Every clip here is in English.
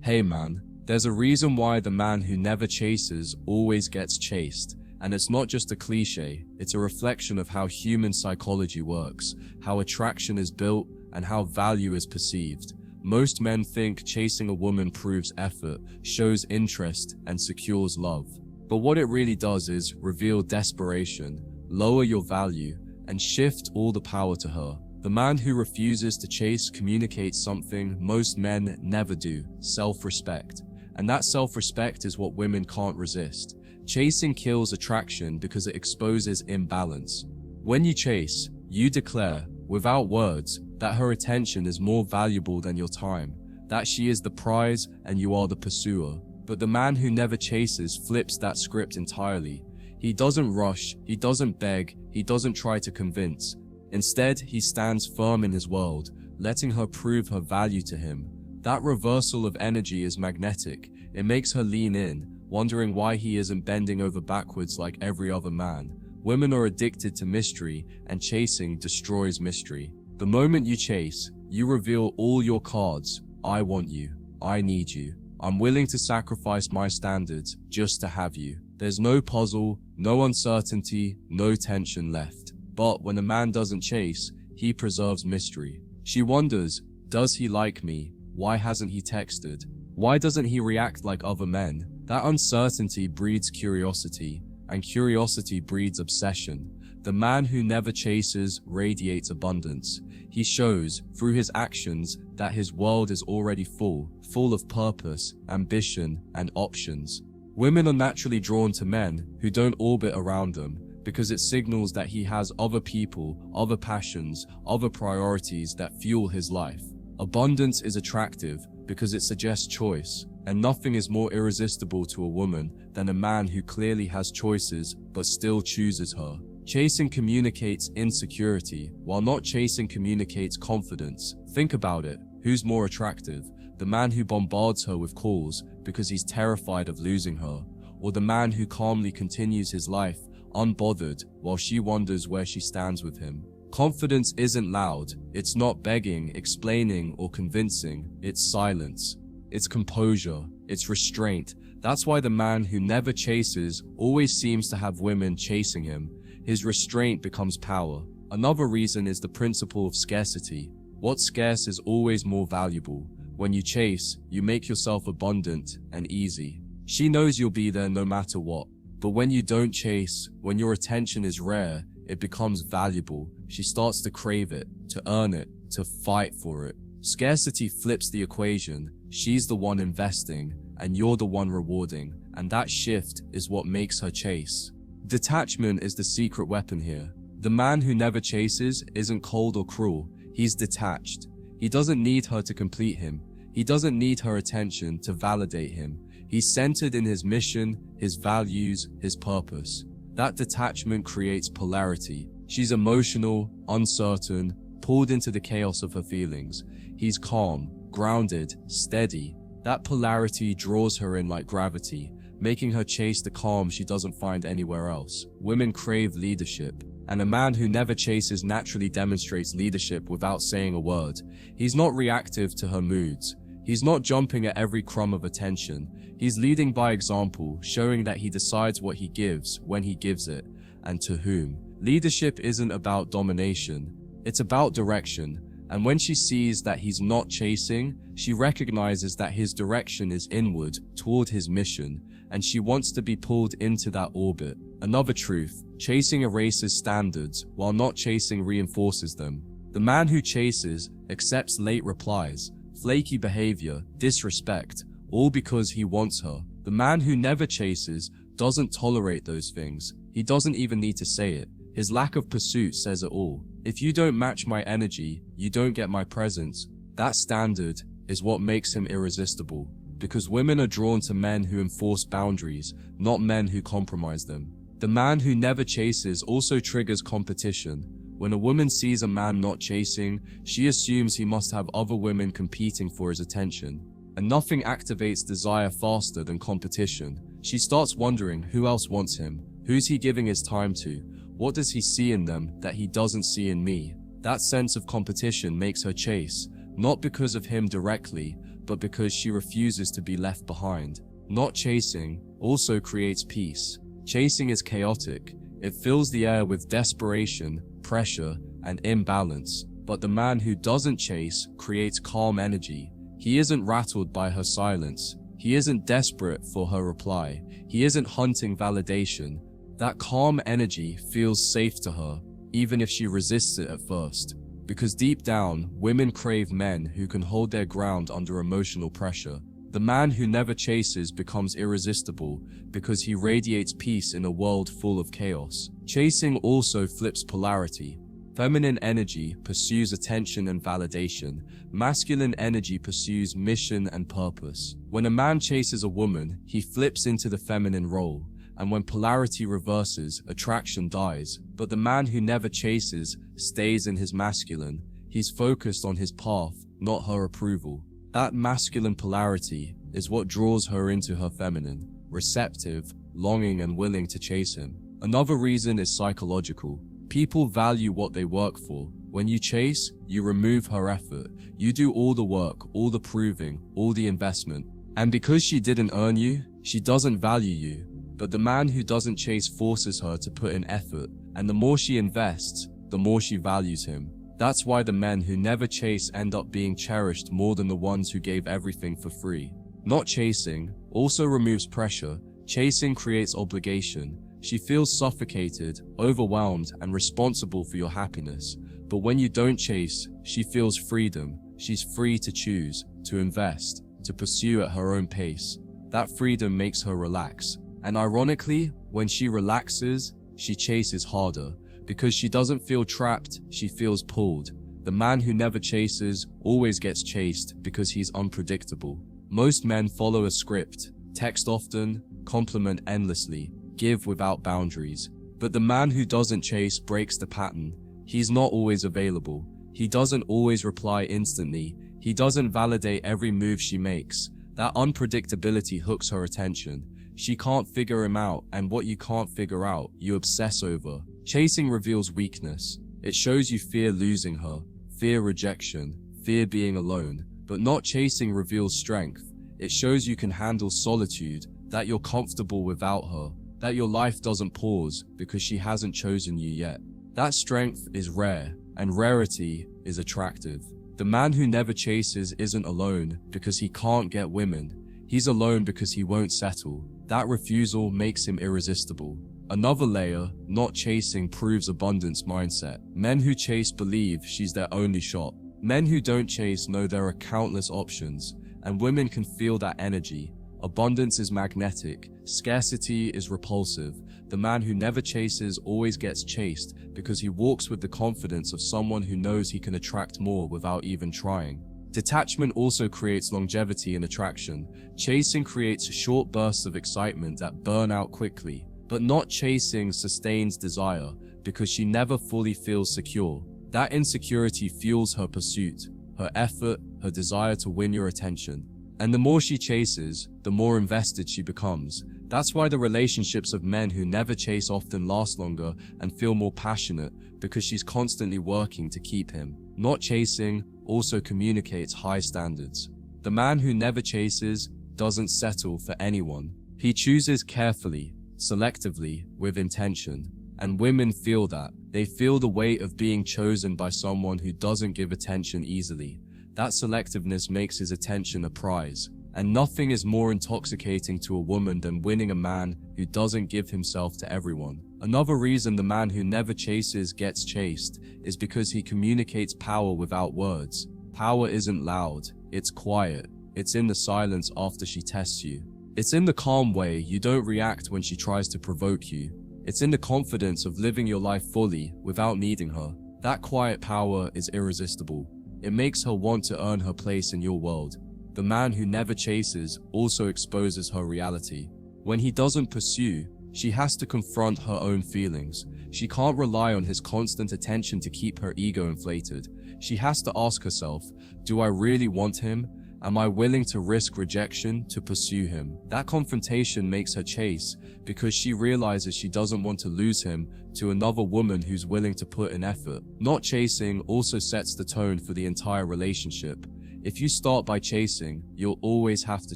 Hey man, there's a reason why the man who never chases always gets chased. And it's not just a cliche, it's a reflection of how human psychology works, how attraction is built, and how value is perceived. Most men think chasing a woman proves effort, shows interest, and secures love. But what it really does is reveal desperation, lower your value, and shift all the power to her. The man who refuses to chase communicates something most men never do: self-respect. And that self-respect is what women can't resist. Chasing kills attraction because it exposes imbalance. When you chase, you declare, without words, that her attention is more valuable than your time, that she is the prize and you are the pursuer. But the man who never chases flips that script entirely. He doesn't rush, he doesn't beg, he doesn't try to convince. Instead, he stands firm in his world, letting her prove her value to him. That reversal of energy is magnetic. It makes her lean in, wondering why he isn't bending over backwards like every other man. Women are addicted to mystery, and chasing destroys mystery. The moment you chase, you reveal all your cards. I want you. I need you. I'm willing to sacrifice my standards just to have you. There's no puzzle, no uncertainty, no tension left. But when a man doesn't chase, he preserves mystery. She wonders, does he like me? Why hasn't he texted? Why doesn't he react like other men? That uncertainty breeds curiosity, and curiosity breeds obsession. The man who never chases radiates abundance. He shows, through his actions, that his world is already full of purpose, ambition, and options. Women are naturally drawn to men who don't orbit around them, because it signals that he has other people, other passions, other priorities that fuel his life. Abundance is attractive because it suggests choice, and nothing is more irresistible to a woman than a man who clearly has choices but still chooses her. Chasing communicates insecurity, while not chasing communicates confidence. Think about it. Who's more attractive? The man who bombards her with calls because he's terrified of losing her, or the man who calmly continues his life unbothered while she wonders where she stands with him? Confidence isn't loud. It's not begging, explaining, or convincing. It's silence. It's composure. It's restraint. That's why the man who never chases always seems to have women chasing him. His restraint becomes power. Another reason is the principle of scarcity. What's scarce is always more valuable. When you chase, you make yourself abundant and easy. She knows you'll be there no matter what. But when you don't chase, when your attention is rare, it becomes valuable. She starts to crave it, to earn it, to fight for it. Scarcity flips the equation. She's the one investing, and you're the one rewarding. And that shift is what makes her chase. Detachment is the secret weapon here. The man who never chases isn't cold or cruel. He's detached. He doesn't need her to complete him. He doesn't need her attention to validate him. He's centered in his mission, his values, his purpose. That detachment creates polarity. She's emotional, uncertain, pulled into the chaos of her feelings. He's calm, grounded, steady. That polarity draws her in like gravity, making her chase the calm she doesn't find anywhere else. Women crave leadership, and a man who never chases naturally demonstrates leadership without saying a word. He's not reactive to her moods. He's not jumping at every crumb of attention. He's leading by example, showing that he decides what he gives, when he gives it, and to whom. Leadership isn't about domination. It's about direction. And when she sees that he's not chasing, she recognizes that his direction is inward, toward his mission, and she wants to be pulled into that orbit. Another truth: chasing erases standards, while not chasing reinforces them. The man who chases accepts late replies, flaky behavior, disrespect, all because he wants her. The man who never chases doesn't tolerate those things. He doesn't even need to say it. His lack of pursuit says it all. If you don't match my energy, you don't get my presence. That standard is what makes him irresistible. Because women are drawn to men who enforce boundaries, not men who compromise them. The man who never chases also triggers competition. When a woman sees a man not chasing, she assumes he must have other women competing for his attention. And nothing activates desire faster than competition. She starts wondering who else wants him, who's he giving his time to, what does he see in them that he doesn't see in me. That sense of competition makes her chase, not because of him directly, but because she refuses to be left behind. Not chasing also creates peace. Chasing is chaotic. It fills the air with desperation, pressure, and imbalance. But the man who doesn't chase creates calm energy. He isn't rattled by her silence. He isn't desperate for her reply. He isn't hunting validation. That calm energy feels safe to her, even if she resists it at first. Because deep down, women crave men who can hold their ground under emotional pressure. The man who never chases becomes irresistible because he radiates peace in a world full of chaos. Chasing also flips polarity. Feminine energy pursues attention and validation. Masculine energy pursues mission and purpose. When a man chases a woman, he flips into the feminine role. And when polarity reverses, attraction dies. But the man who never chases stays in his masculine. He's focused on his path, not her approval. That masculine polarity is what draws her into her feminine, receptive, longing, and willing to chase him. Another reason is psychological. People value what they work for. When you chase, you remove her effort. You do all the work, all the proving, all the investment. And because she didn't earn you, she doesn't value you. But the man who doesn't chase forces her to put in effort. And the more she invests, the more she values him. That's why the men who never chase end up being cherished more than the ones who gave everything for free. Not chasing also removes pressure. Chasing creates obligation. She feels suffocated, overwhelmed, and responsible for your happiness. But when you don't chase, she feels freedom. She's free to choose, to invest, to pursue at her own pace. That freedom makes her relax. And ironically, when she relaxes, she chases harder. Because she doesn't feel trapped, she feels pulled. The man who never chases always gets chased because he's unpredictable. Most men follow a script, text often, compliment endlessly, give without boundaries. But the man who doesn't chase breaks the pattern. He's not always available. He doesn't always reply instantly. He doesn't validate every move she makes. That unpredictability hooks her attention. She can't figure him out, and what you can't figure out, you obsess over. Chasing reveals weakness. It shows you fear losing her, fear rejection, fear being alone. But not chasing reveals strength. It shows you can handle solitude, that you're comfortable without her, that your life doesn't pause because she hasn't chosen you yet. That strength is rare, and rarity is attractive. The man who never chases isn't alone because he can't get women. He's alone because he won't settle. That refusal makes him irresistible. Another layer, not chasing proves abundance mindset. Men who chase believe she's their only shot. Men who don't chase know there are countless options, and women can feel that energy. Abundance is magnetic, scarcity is repulsive. The man who never chases always gets chased because he walks with the confidence of someone who knows he can attract more without even trying. Detachment also creates longevity in attraction. Chasing creates short bursts of excitement that burn out quickly, but not chasing sustains desire because she never fully feels secure. That insecurity fuels her pursuit, her effort, her desire to win your attention. And the more she chases, the more invested she becomes. That's why the relationships of men who never chase often last longer and feel more passionate, because she's constantly working to keep him. Not chasing also communicates high standards. The man who never chases doesn't settle for anyone. He chooses carefully, selectively, with intention. And women feel that. They feel the weight of being chosen by someone who doesn't give attention easily. That selectiveness makes his attention a prize. And nothing is more intoxicating to a woman than winning a man who doesn't give himself to everyone. Another reason the man who never chases gets chased is because he communicates power without words. Power isn't loud, it's quiet. It's in the silence after she tests you. It's in the calm way you don't react when she tries to provoke you. It's in the confidence of living your life fully without needing her. That quiet power is irresistible. It makes her want to earn her place in your world. The man who never chases also exposes her reality. When he doesn't pursue, she has to confront her own feelings. She can't rely on his constant attention to keep her ego inflated. She has to ask herself, do I really want him? Am I willing to risk rejection to pursue him? That confrontation makes her chase because she realizes she doesn't want to lose him to another woman who's willing to put in effort. Not chasing also sets the tone for the entire relationship. If you start by chasing, you'll always have to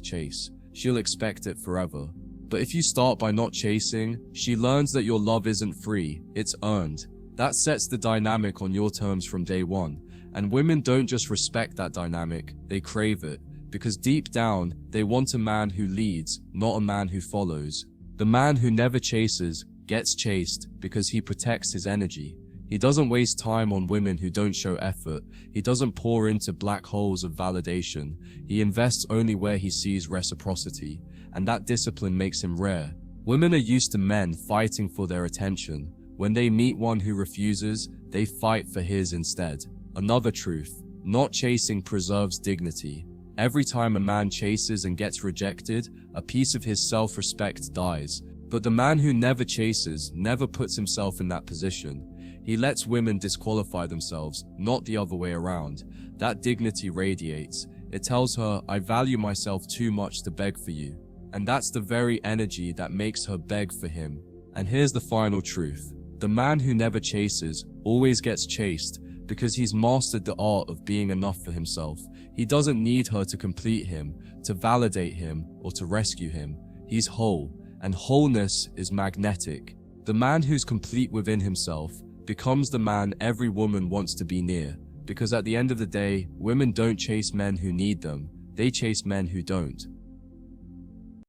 chase. She'll expect it forever. But if you start by not chasing, she learns that your love isn't free, it's earned. That sets the dynamic on your terms from day one. And women don't just respect that dynamic, they crave it. Because deep down, they want a man who leads, not a man who follows. The man who never chases gets chased because he protects his energy. He doesn't waste time on women who don't show effort. He doesn't pour into black holes of validation. He invests only where he sees reciprocity. And that discipline makes him rare. Women are used to men fighting for their attention. When they meet one who refuses, they fight for his instead. Another truth, not chasing preserves dignity. Every time a man chases and gets rejected, a piece of his self-respect dies. But the man who never chases never puts himself in that position. He lets women disqualify themselves, not the other way around. That dignity radiates. It tells her, I value myself too much to beg for you. And that's the very energy that makes her beg for him. And here's the final truth. The man who never chases always gets chased because he's mastered the art of being enough for himself. He doesn't need her to complete him, to validate him, or to rescue him. He's whole, and wholeness is magnetic. The man who's complete within himself becomes the man every woman wants to be near. Because at the end of the day, women don't chase men who need them, they chase men who don't.